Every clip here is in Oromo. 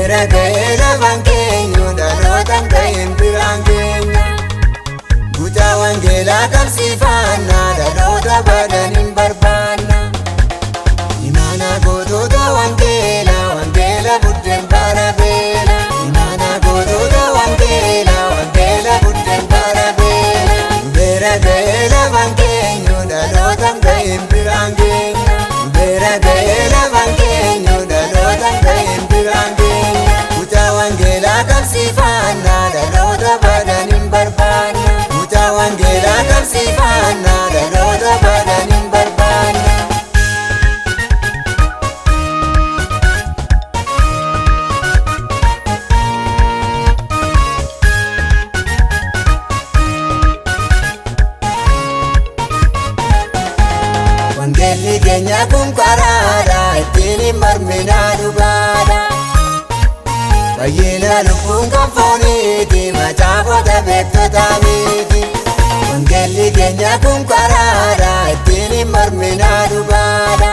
Beera ga'ee lafaan keenyu dhalootaan ga'een biraan keenya. Guutaa wangeelaa qabsiifannaa dhaloota baadhan hin barbaanna. Imaana gootota wangeelaa wangeela buddeen bara beela. Imaana gootota wangeelaa wangeela buddeen bara beela. Beera ga'ee lafaan keenyu dhalootaan ga'een biraan keenya. Beera ga'ee lafaan keenyu dhalootaan ga'een biraan keenya. Guutaa wangeelaa qabsiifannaa dhaloota baadhan hin barbaanna. Guutaa wangeelaa qabsiifannaa dhaloota baadhan hin barbaanna. Wangeelli keenya kun karaadha ittiin hin morminaa dhugaadha. Fayyina lubbuun kan fooniiti macaafota beektotaa miti. Wangeelli keenya kun karaadha ittiin hin morminaa dhugaadha.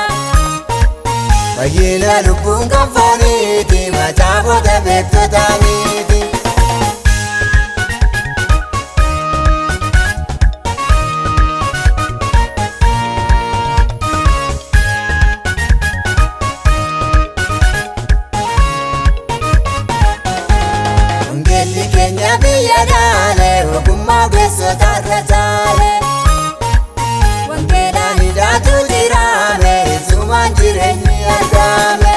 Fayyina lubbuun kan fooniiti macaafota beektotaa miti. Keenya biyya dhaalee ogummaa ogeessota irra caalee. Wangeelaan hidhaatu jiraame isumaan jireenyi argame.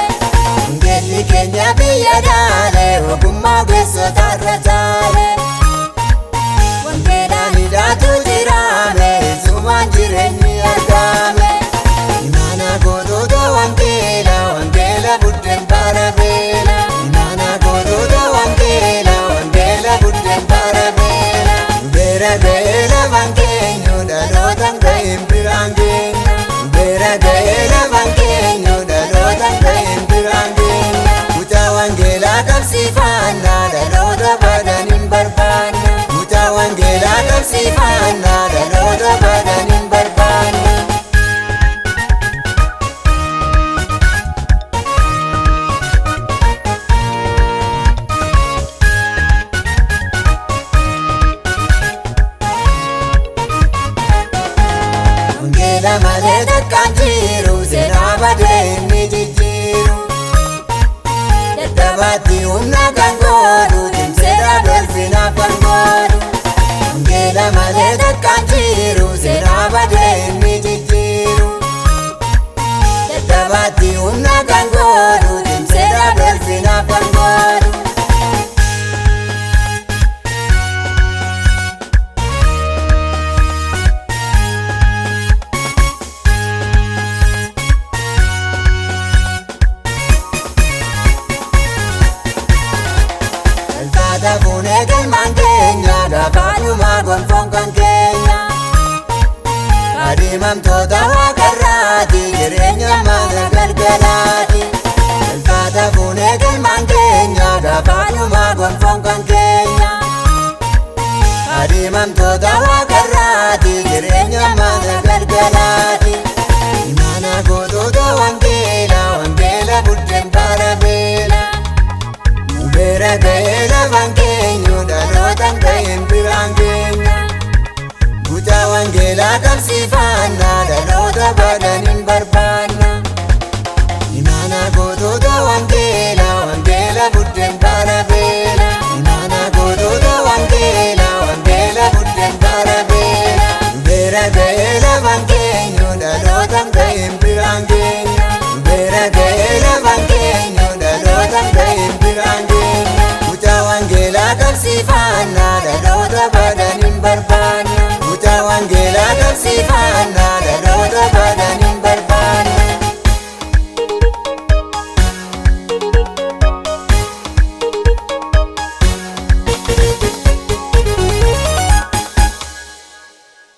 Wangeelli keenya biyya dhaalee ogummaa ogeessota irra caalee. Wangeelaan hidhaatu jiraame isumaan jireenyi argame. Imaana gootota wangeelaa wangeela buddeen bara beela. Imaana gootota wangeelaa buddeen bara beela. Beera ga'ee lafaan keenyu dhalootaan ga'een biraan keenya. Beera ga'ee lafaan keenyu dhalootaan ga'een biraan keenya. Guutaa wangeelaa qabsiifannaa dhaloota baadhan hin barbaanna. Guutaa wangeelaa qabsiifannaa dhaloota baadhan hin barbaanna. Wangeela malee takkaan jiru seenaa badee inni jijjiiru. Dadhabaatti humna kan godhu cimseedha dolfinaaf kan godhu. Wangeela malee takkaan jiru seenaa badee inni jijjiiru. Dadhabaatti humna kan godhu cimseedha dolfinaaf kan godhu. Fuunee galmaan keenya gaafaadhuma gonfoon kan keenya. Kaadhimamtoota waaqarraati jireenya mana galgalaati. Galfaata fuunee galmaan keenya gaafaadhuma gonfoon kan keenya. Kaadhimamtoota waaqarraati jireenya mana galgalaati. Imaana gootota wangeelaa wangeela buddeen bara beela. Beera ga'ee lafaan keenyu dhalootaan ga'een biraan keenya. Guutaa wangeelaa qabsiifannaa dhaloota baadhan hin barbaanna.